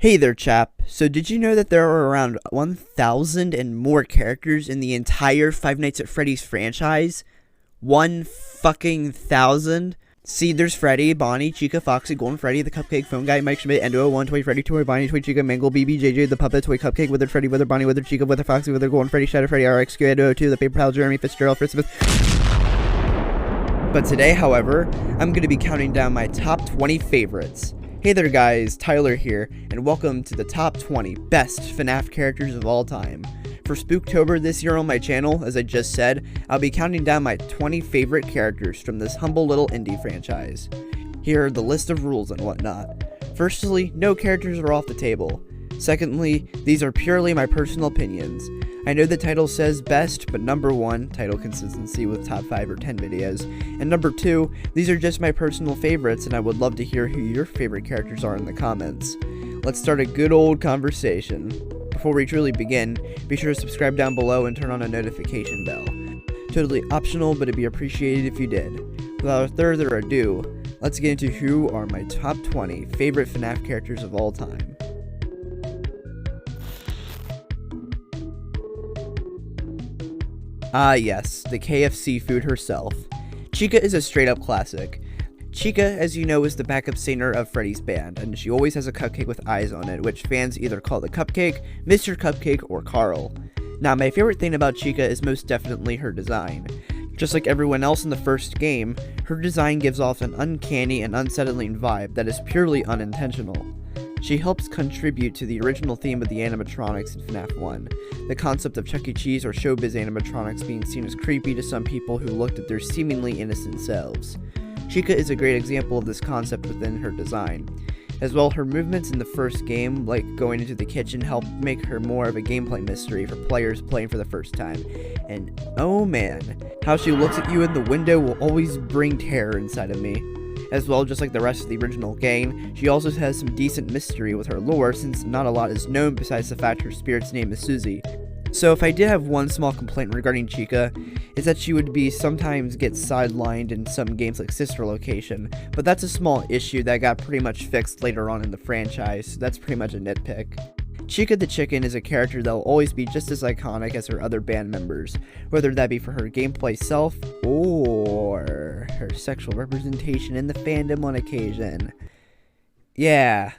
Hey there, chap. So did you know that there are around 1,000 and more characters in the entire Five Nights at Freddy's franchise? 1,000? See, there's Freddy, Bonnie, Chica, Foxy, Golden Freddy, the Cupcake, Phone Guy, Mike Schmidt, Endo, One Toy Freddy, Toy Bonnie, Toy Chica, Mangle, BB, JJ, the Puppet, Toy Cupcake, Withered Freddy, Withered Bonnie, Withered Chica, Withered Foxy, Withered Golden Freddy, Shadow Freddy, RX, Endo 2, the Paper Pal, Jeremy, Fitzgerald, Fritz Smith. But today, however, I'm going to be counting down my top 20 favorites. Hey there guys, Tyler here, and welcome to the top 20 best FNaF characters of all time. For Spooktober this year on my channel, as I just said, I'll be counting down my 20 favorite characters from this humble little indie franchise. Here are the list of rules and whatnot. Firstly, no characters are off the table. Secondly, these are purely my personal opinions. I know the title says best, but number 1, title consistency with top 5 or 10 videos, and number 2, these are just my personal favorites and I would love to hear who your favorite characters are in the comments. Let's start a good old conversation. Before we truly begin, be sure to subscribe down below and turn on a notification bell. Totally optional, but it'd be appreciated if you did. Without further ado, let's get into who are my top 20 favorite FNaF characters of all time. Ah yes, the KFC food herself. Chica is a straight up classic. Chica, as you know, is the backup singer of Freddy's band, and she always has a cupcake with eyes on it, which fans either call the Cupcake, Mr. Cupcake, or Carl. Now, my favorite thing about Chica is most definitely her design. Just like everyone else in the first game, her design gives off an uncanny and unsettling vibe that is purely unintentional. She helps contribute to the original theme of the animatronics in FNaF 1, the concept of Chuck E. Cheese or showbiz animatronics being seen as creepy to some people who looked at their seemingly innocent selves. Chica is a great example of this concept within her design. As well, her movements in the first game, like going into the kitchen, help make her more of a gameplay mystery for players playing for the first time. And oh man, how she looks at you in the window will always bring terror inside of me. As well, just like the rest of the original game, she also has some decent mystery with her lore since not a lot is known besides the fact her spirit's name is Susie. So if I did have one small complaint regarding Chica, is that she would be sometimes get sidelined in some games like Sister Location, but that's a small issue that got pretty much fixed later on in the franchise, so that's pretty much a nitpick. Chica the Chicken is a character that will always be just as iconic as her other band members, whether that be for her gameplay self or her sexual representation in the fandom on occasion. Yeah.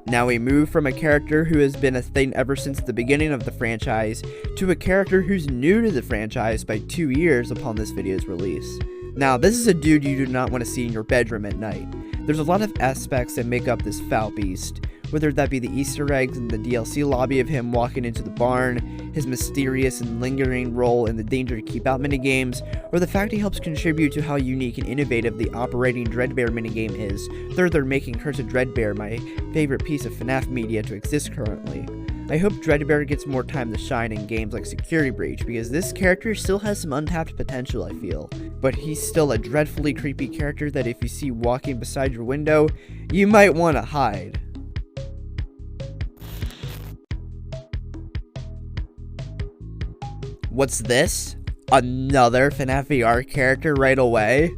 Now we move from a character who has been a thing ever since the beginning of the franchise to a character who's new to the franchise by 2 years upon this video's release. Now this is a dude you do not want to see in your bedroom at night. There's a lot of aspects that make up this foul beast, whether that be the Easter eggs in the DLC lobby of him walking into the barn, his mysterious and lingering role in the Danger to Keep Out minigames, or the fact he helps contribute to how unique and innovative the Operating Dreadbear minigame is, further making Cursed Dreadbear my favorite piece of FNaF media to exist currently. I hope Dreadbear gets more time to shine in games like Security Breach, because this character still has some untapped potential, I feel. But he's still a dreadfully creepy character that if you see walking beside your window, you might want to hide. What's this? Another FNaF VR character right away?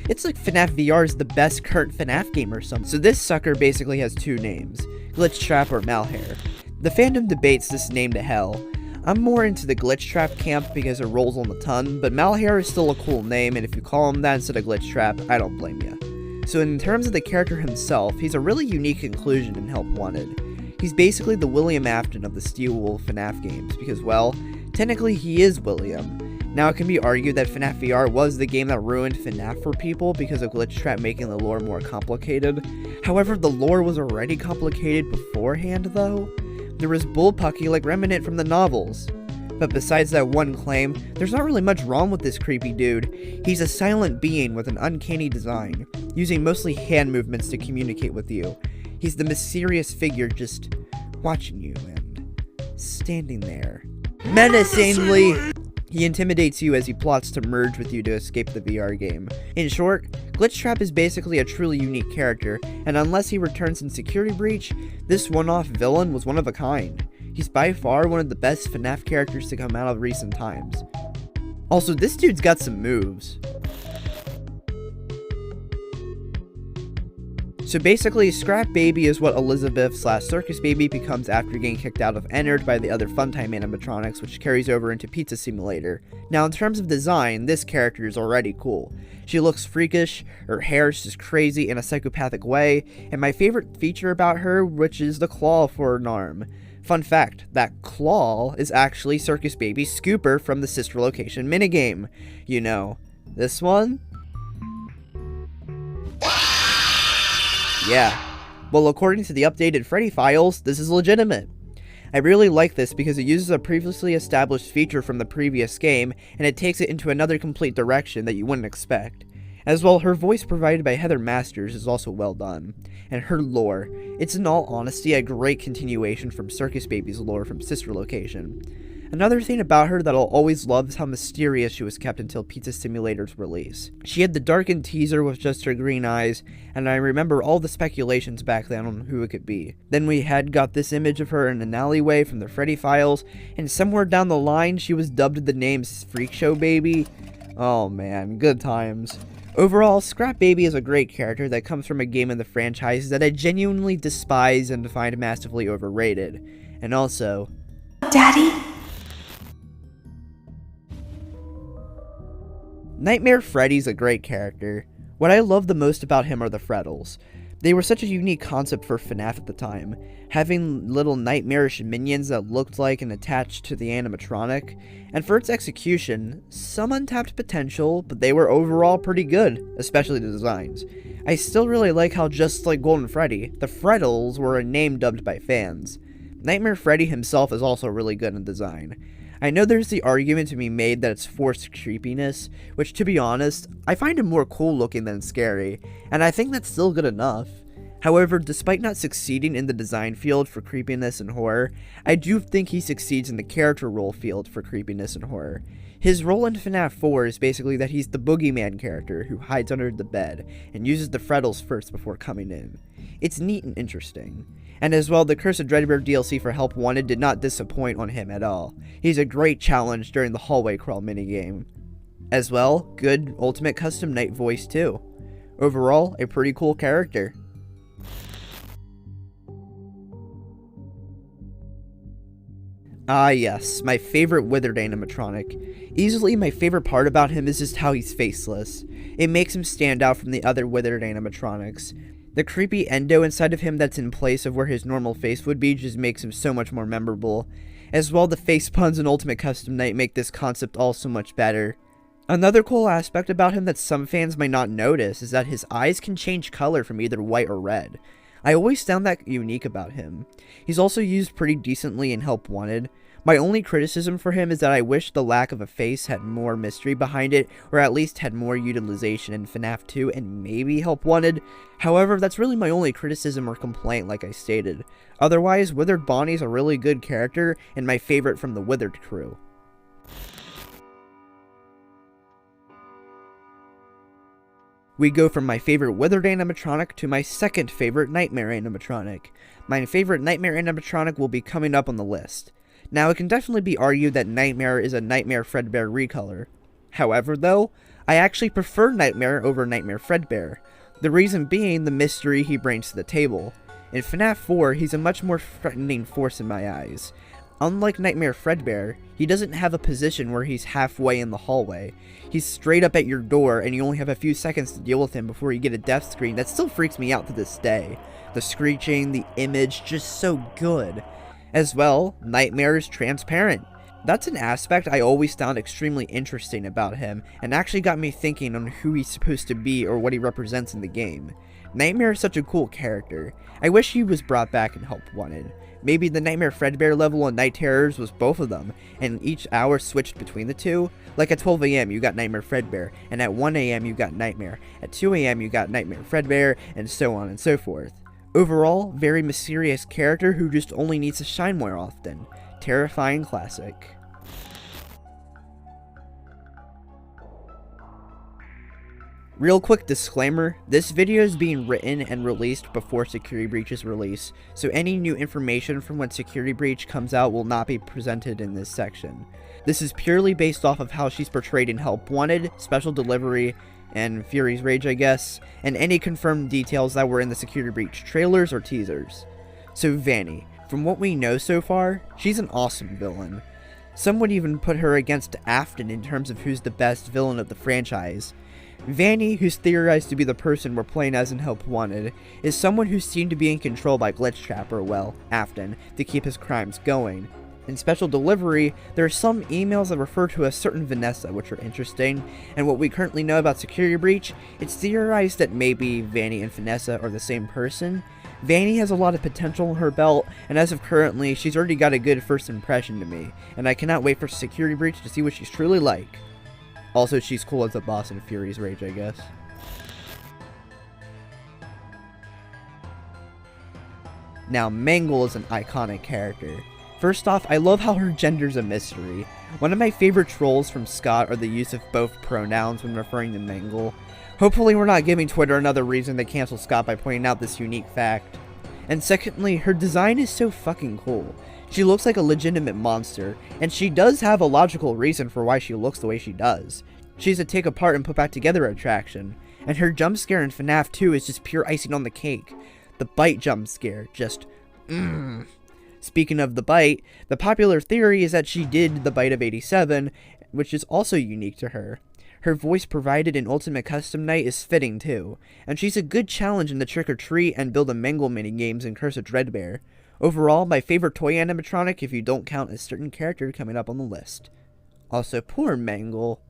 It's like FNaF VR is the best current FNaF game or something. So this sucker basically has two names, Glitch Trap or Malhair. The fandom debates this name to hell. I'm more into the Glitch Trap camp because it rolls on the tongue, but Malhair is still a cool name, and if you call him that instead of Glitch Trap, I don't blame you. So in terms of the character himself, he's a really unique inclusion in Help Wanted. He's basically the William Afton of the Steel Wool FNaF games, because well, technically he is William. Now it can be argued that FNaF VR was the game that ruined FNaF for people because of Glitch Trap making the lore more complicated. However, the lore was already complicated beforehand though. There was bullpucky like remnant from the novels. But besides that one claim, there's not really much wrong with this creepy dude. He's a silent being with an uncanny design, using mostly hand movements to communicate with you. He's the mysterious figure just watching you and standing there menacingly. He intimidates you as he plots to merge with you to escape the VR game. In short, Glitch Trap is basically a truly unique character, and unless he returns in Security Breach, this one-off villain was one of a kind. He's by far one of the best FNaF characters to come out of recent times. Also, this dude's got some moves. So basically, Scrap Baby is what Elizabeth / Circus Baby becomes after getting kicked out of Ennard by the other Funtime animatronics, which carries over into Pizza Simulator. Now in terms of design, this character is already cool. She looks freakish, her hair is just crazy in a psychopathic way, and my favorite feature about her, which is the claw for an arm. Fun fact, that claw is actually Circus Baby's scooper from the Sister Location minigame. You know, this one? Yeah. Well, according to the updated Freddy files, this is legitimate. I really like this because it uses a previously established feature from the previous game, and it takes it into another complete direction that you wouldn't expect. As well, her voice provided by Heather Masters is also well done. And her lore, it's in all honesty a great continuation from Circus Baby's lore from Sister Location. Another thing about her that I'll always love is how mysterious she was kept until Pizza Simulator's release. She had the darkened teaser with just her green eyes, and I remember all the speculations back then on who it could be. Then we had got this image of her in an alleyway from the Freddy files, and somewhere down the line she was dubbed the name Freak Show Baby. Oh man, good times. Overall, Scrap Baby is a great character that comes from a game in the franchise that I genuinely despise and find massively overrated. And also... Daddy? Nightmare Freddy's a great character. What I love the most about him are the Freddles. They were such a unique concept for FNaF at the time, having little nightmarish minions that looked like and attached to the animatronic, and for its execution, some untapped potential, but they were overall pretty good, especially the designs. I still really like how, just like Golden Freddy, the Freddles were a name dubbed by fans. Nightmare Freddy himself is also really good in design. I know there's the argument to be made that it's forced creepiness, which to be honest, I find him more cool looking than scary, and I think that's still good enough. However, despite not succeeding in the design field for creepiness and horror, I do think he succeeds in the character role field for creepiness and horror. His role in FNaF 4 is basically that he's the boogeyman character who hides under the bed and uses the Freddles first before coming in. It's neat and interesting. And as well, the Curse of Dreadbear DLC for Help Wanted did not disappoint on him at all. He's a great challenge during the hallway crawl minigame. As well, good Ultimate Custom Night voice too. Overall, a pretty cool character. Ah yes, my favorite Withered animatronic. Easily my favorite part about him is just how he's faceless. It makes him stand out from the other Withered animatronics. The creepy endo inside of him that's in place of where his normal face would be just makes him so much more memorable. As well, the face puns in Ultimate Custom Night make this concept all so much better. Another cool aspect about him that some fans might not notice is that his eyes can change color from either white or red. I always found that unique about him. He's also used pretty decently in Help Wanted. My only criticism for him is that I wish the lack of a face had more mystery behind it, or at least had more utilization in FNaF 2 and maybe Help Wanted. However, that's really my only criticism or complaint like I stated. Otherwise, Withered Bonnie's a really good character and my favorite from the Withered crew. We go from my favorite Withered animatronic to my second favorite Nightmare animatronic. My favorite Nightmare animatronic will be coming up on the list. Now, it can definitely be argued that Nightmare is a Nightmare Fredbear recolor. However, though, I actually prefer Nightmare over Nightmare Fredbear. The reason being the mystery he brings to the table. In FNaF 4, he's a much more threatening force in my eyes. Unlike Nightmare Fredbear, he doesn't have a position where he's halfway in the hallway. He's straight up at your door and you only have a few seconds to deal with him before you get a death screen that still freaks me out to this day. The screeching, the image, just so good. As well, Nightmare is transparent. That's an aspect I always found extremely interesting about him, and actually got me thinking on who he's supposed to be or what he represents in the game. Nightmare is such a cool character. I wish he was brought back in Help Wanted. Maybe the Nightmare Fredbear level on Night Terrors was both of them, and each hour switched between the two. Like at 12 AM you got Nightmare Fredbear, and at 1 AM you got Nightmare, at 2 AM you got Nightmare Fredbear, and so on and so forth. Overall, very mysterious character who just only needs to shine more often. Terrifying classic. Real quick disclaimer, this video is being written and released before Security Breach's release, so any new information from when Security Breach comes out will not be presented in this section. This is purely based off of how she's portrayed in Help Wanted, Special Delivery, and Fury's Rage, I guess, and any confirmed details that were in the Security Breach trailers or teasers. So Vanny, from what we know so far, she's an awesome villain. Some would even put her against Afton in terms of who's the best villain of the franchise. Vanny, who's theorized to be the person we're playing as in Help Wanted, is someone who seemed to be in control by Glitchtrap, or well, Afton, to keep his crimes going. In Special Delivery, there are some emails that refer to a certain Vanessa, which are interesting, and what we currently know about Security Breach, it's theorized that maybe Vanny and Vanessa are the same person. Vanny has a lot of potential in her belt, and as of currently, she's already got a good first impression to me, and I cannot wait for Security Breach to see what she's truly like. Also, she's cool as a boss in Fury's Rage, I guess. Now, Mangle is an iconic character. First off, I love how her gender's a mystery. One of my favorite trolls from Scott are the use of both pronouns when referring to Mangle. Hopefully we're not giving Twitter another reason to cancel Scott by pointing out this unique fact. And secondly, her design is so fucking cool. She looks like a legitimate monster, and she does have a logical reason for why she looks the way she does. She's a take apart and put back together attraction, and her jump scare in FNaF 2 is just pure icing on the cake. The bite jump scare, just Speaking of the bite, the popular theory is that she did the bite of 87, which is also unique to her. Her voice provided in Ultimate Custom Night is fitting too, and she's a good challenge in the Trick or Treat and Build a Mangle minigames in Curse of Dreadbear. Overall, my favorite toy animatronic if you don't count a certain character coming up on the list. Also, poor Mangle.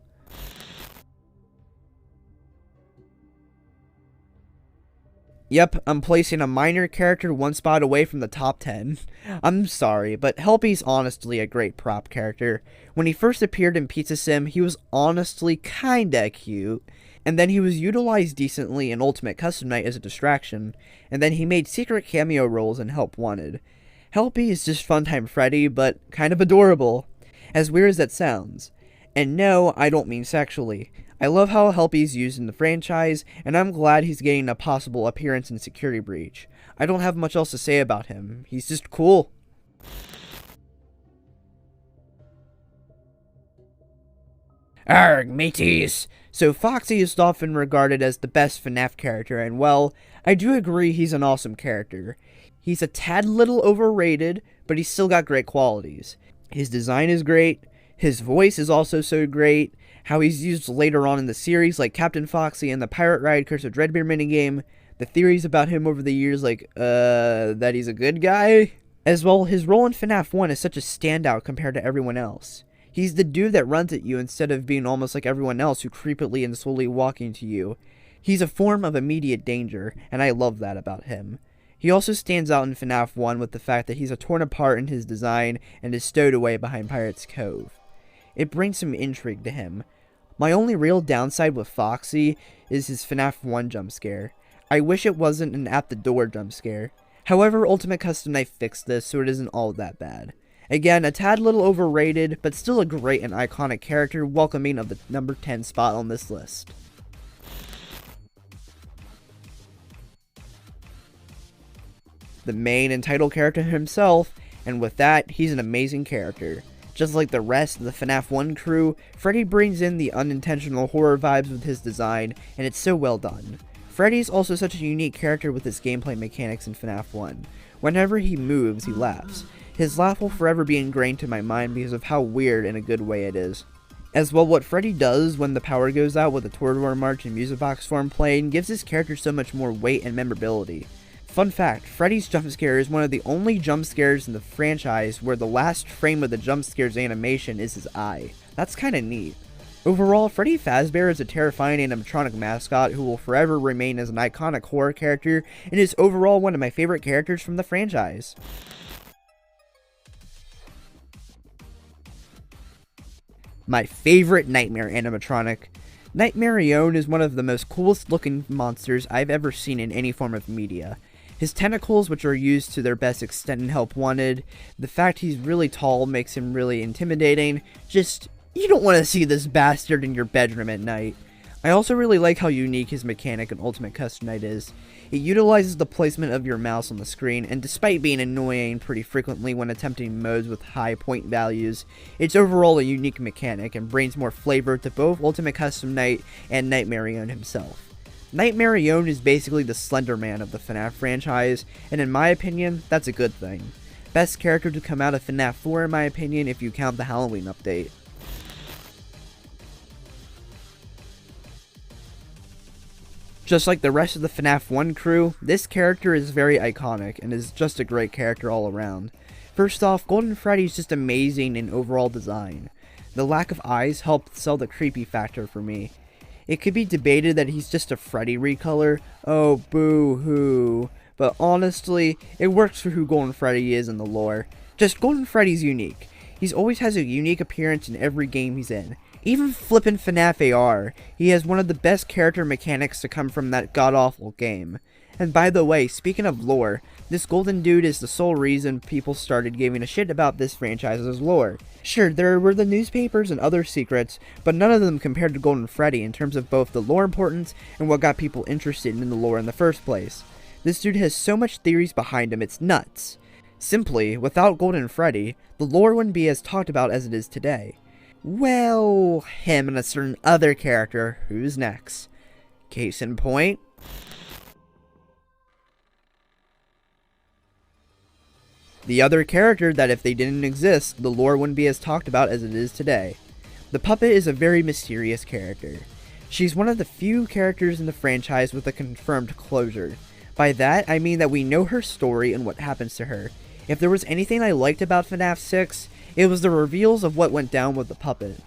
Yep, I'm placing a minor character one spot away from the top 10. I'm sorry, but Helpy's honestly a great prop character. When he first appeared in Pizza Sim, he was honestly kinda cute, and then he was utilized decently in Ultimate Custom Night as a distraction, and then he made secret cameo roles in Help Wanted. Helpy is just Funtime Freddy, but kind of adorable, as weird as that sounds. And no, I don't mean sexually. I love how Helpy's used in the franchise, and I'm glad he's getting a possible appearance in Security Breach. I don't have much else to say about him. He's just cool. Arrgh, mateys! So Foxy is often regarded as the best FNaF character, and well, I do agree he's an awesome character. He's a tad little overrated, but he's still got great qualities. His design is great, his voice is also so great, how he's used later on in the series like Captain Foxy and the Pirate Ride Curse of Dreadbear minigame, the theories about him over the years like, that he's a good guy. As well, his role in FNaF 1 is such a standout compared to everyone else. He's the dude that runs at you instead of being almost like everyone else who creepily and slowly walking to you. He's a form of immediate danger, and I love that about him. He also stands out in FNaF 1 with the fact that he's torn apart in his design and is stowed away behind Pirate's Cove. It brings some intrigue to him. My only real downside with Foxy is his FNaF 1 jump scare. I wish it wasn't an at the door jump scare. However, Ultimate Custom Night fixed this, so it isn't all that bad. Again, a tad little overrated, but still a great and iconic character welcoming of the number 10 spot on this list. The main and title character himself, and with that, he's an amazing character. Just like the rest of the FNaF 1 crew, Freddy brings in the unintentional horror vibes with his design, and it's so well done. Freddy's also such a unique character with his gameplay mechanics in FNaF 1. Whenever he moves, he laughs. His laugh will forever be ingrained to my mind because of how weird in a good way it is. As well, what Freddy does when the power goes out with the Toreador March and Music Box form playing gives his character so much more weight and memorability. Fun fact, Freddy's jump scare is one of the only jump scares in the franchise where the last frame of the jump scare's animation is his eye. That's kinda neat. Overall, Freddy Fazbear is a terrifying animatronic mascot who will forever remain as an iconic horror character and is overall one of my favorite characters from the franchise. My favorite Nightmare animatronic. Nightmarion is one of the most coolest looking monsters I've ever seen in any form of media. His tentacles, which are used to their best extent in Help Wanted, the fact he's really tall makes him really intimidating, just, you don't want to see this bastard in your bedroom at night. I also really like how unique his mechanic in Ultimate Custom Night is. It utilizes the placement of your mouse on the screen, and despite being annoying pretty frequently when attempting modes with high point values, it's overall a unique mechanic and brings more flavor to both Ultimate Custom Night and Nightmarion himself. Nightmarion is basically the Slender Man of the FNAF franchise, and in my opinion, that's a good thing. Best character to come out of FNAF 4 in my opinion if you count the Halloween update. Just like the rest of the FNAF 1 crew, this character is very iconic and is just a great character all around. First off, Golden Freddy is just amazing in overall design. The lack of eyes helped sell the creepy factor for me. It could be debated that he's just a Freddy recolor, oh boo-hoo, but honestly, it works for who Golden Freddy is in the lore. Just Golden Freddy's unique. He always has a unique appearance in every game he's in. Even flippin' FNAF AR, he has one of the best character mechanics to come from that god-awful game. And by the way, speaking of lore, this golden dude is the sole reason people started giving a shit about this franchise's lore. Sure, there were the newspapers and other secrets, but none of them compared to Golden Freddy in terms of both the lore importance and what got people interested in the lore in the first place. This dude has so much theories behind him, it's nuts. Simply, without Golden Freddy, the lore wouldn't be as talked about as it is today. Well, him and a certain other character, who's next? Case in point. The other character that if they didn't exist, the lore wouldn't be as talked about as it is today. The puppet is a very mysterious character. She's one of the few characters in the franchise with a confirmed closure. By that, I mean that we know her story and what happens to her. If there was anything I liked about FNAF 6, it was the reveals of what went down with the puppet.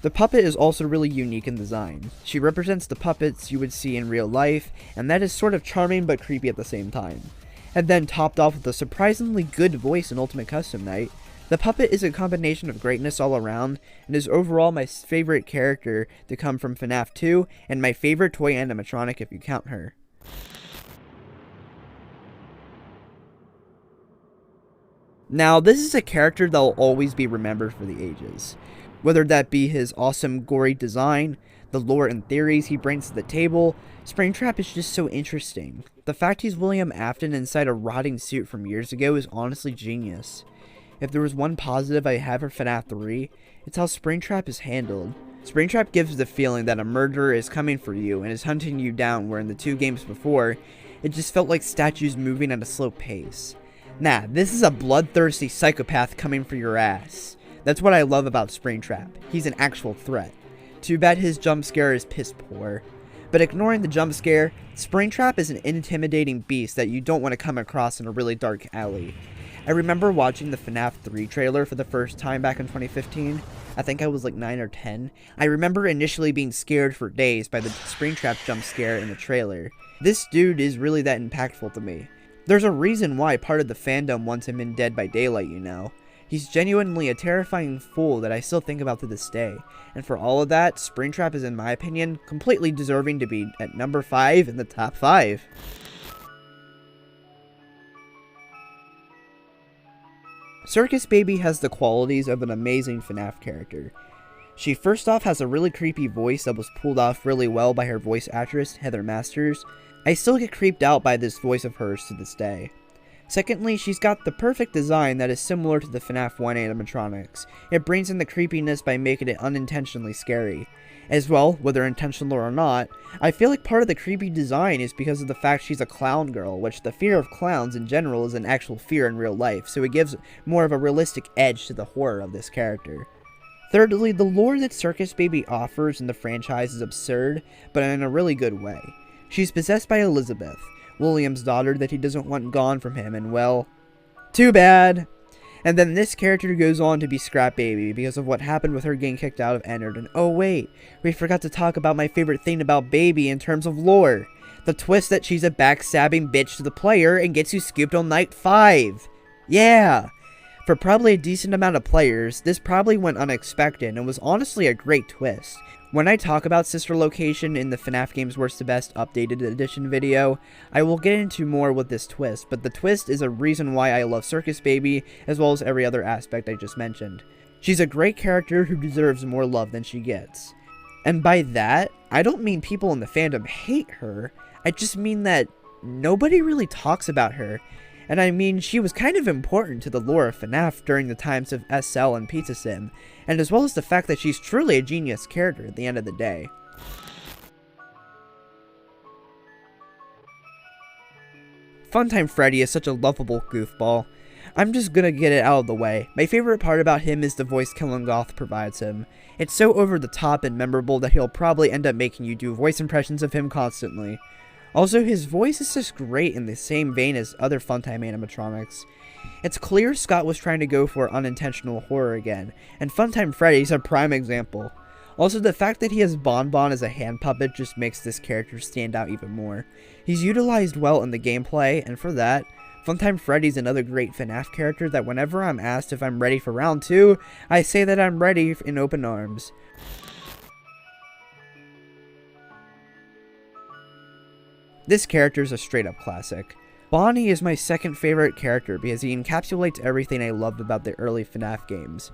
The puppet is also really unique in design. She represents the puppets you would see in real life, and that is sort of charming but creepy at the same time. And then topped off with a surprisingly good voice in Ultimate Custom Night, the puppet is a combination of greatness all around, and is overall my favorite character to come from FNAF 2, and my favorite toy animatronic if you count her. Now, this is a character that will always be remembered for the ages. Whether that be his awesome gory design, the lore and theories he brings to the table, Springtrap is just so interesting. The fact he's William Afton inside a rotting suit from years ago is honestly genius. If there was one positive I have for FNAF 3, it's how Springtrap is handled. Springtrap gives the feeling that a murderer is coming for you and is hunting you down, where in the 2 games before, it just felt like statues moving at a slow pace. Nah, this is a bloodthirsty psychopath coming for your ass. That's what I love about Springtrap. He's an actual threat. Too bad his jump scare is piss poor. But ignoring the jump scare, Springtrap is an intimidating beast that you don't want to come across in a really dark alley. I remember watching the FNAF 3 trailer for the first time back in 2015. I think I was like 9 or 10. I remember initially being scared for days by the Springtrap jump scare in the trailer. This dude is really that impactful to me. There's a reason why part of the fandom wants him in Dead by Daylight, you know. He's genuinely a terrifying fool that I still think about to this day. And for all of that, Springtrap is, in my opinion, completely deserving to be at number 5 in the top 5. Circus Baby has the qualities of an amazing FNAF character. She first off has a really creepy voice that was pulled off really well by her voice actress, Heather Masters. I still get creeped out by this voice of hers to this day. Secondly, she's got the perfect design that is similar to the FNAF 1 animatronics. It brings in the creepiness by making it unintentionally scary. As well, whether intentional or not, I feel like part of the creepy design is because of the fact she's a clown girl, which the fear of clowns in general is an actual fear in real life, so it gives more of a realistic edge to the horror of this character. Thirdly, the lore that Circus Baby offers in the franchise is absurd, but in a really good way. She's possessed by Elizabeth, William's daughter that he doesn't want gone from him, and well, too bad. And then this character goes on to be Scrap Baby because of what happened with her getting kicked out of Ennard. And oh wait, we forgot to talk about my favorite thing about Baby in terms of lore. The twist that she's a backstabbing bitch to the player and gets you scooped on night 5. Yeah! For probably a decent amount of players, this probably went unexpected and was honestly a great twist. When I talk about Sister Location in the FNAF Games Worst to Best Updated Edition video, I will get into more with this twist, but the twist is a reason why I love Circus Baby, as well as every other aspect I just mentioned. She's a great character who deserves more love than she gets. And by that, I don't mean people in the fandom hate her, I just mean that nobody really talks about her. And I mean, she was kind of important to the lore of FNAF during the times of SL and Pizza Sim, and as well as the fact that she's truly a genius character at the end of the day. Funtime Freddy is such a lovable goofball. I'm just gonna get it out of the way. My favorite part about him is the voice Killengoth provides him. It's so over the top and memorable that he'll probably end up making you do voice impressions of him constantly. Also, his voice is just great in the same vein as other Funtime animatronics. It's clear Scott was trying to go for unintentional horror again, and Funtime Freddy's a prime example. Also, the fact that he has Bon Bon as a hand puppet just makes this character stand out even more. He's utilized well in the gameplay, and for that, Funtime Freddy's another great FNAF character that whenever I'm asked if I'm ready for round 2, I say that I'm ready in open arms. This character is a straight up classic. Bonnie is my second favorite character because he encapsulates everything I loved about the early FNAF games.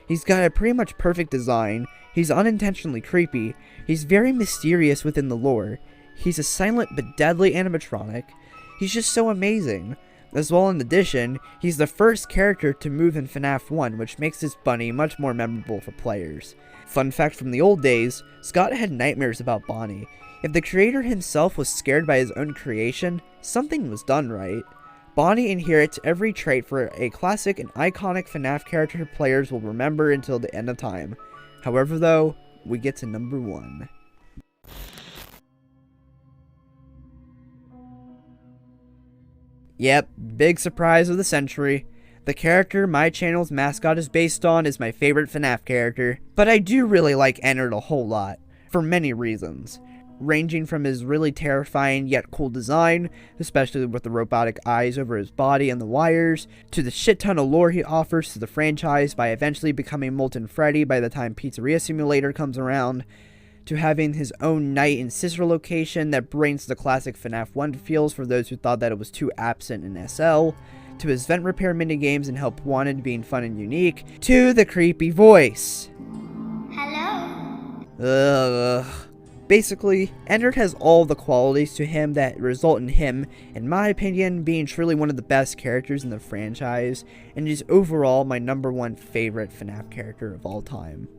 He's got a pretty much perfect design, he's unintentionally creepy, he's very mysterious within the lore, he's a silent but deadly animatronic, he's just so amazing. As well, in addition, he's the first character to move in FNAF 1, which makes this bunny much more memorable for players. Fun fact from the old days, Scott had nightmares about Bonnie. If the creator himself was scared by his own creation, something was done right. Bonnie inherits every trait for a classic and iconic FNAF character players will remember until the end of time. However though, we get to number 1. Yep, big surprise of the century. The character my channel's mascot is based on is my favorite FNAF character, but I do really like Ennard a whole lot, for many reasons. Ranging from his really terrifying yet cool design, especially with the robotic eyes over his body and the wires, to the shit ton of lore he offers to the franchise by eventually becoming Molten Freddy by the time Pizzeria Simulator comes around, to having his own night and sister location that brings the classic FNAF 1 feels for those who thought that it was too absent in SL, to his vent repair minigames and Help Wanted being fun and unique, to the creepy voice. Hello? Ugh. Basically, Ennard has all the qualities to him that result in him, in my opinion, being truly one of the best characters in the franchise, and is overall my number 1 favorite FNAF character of all time.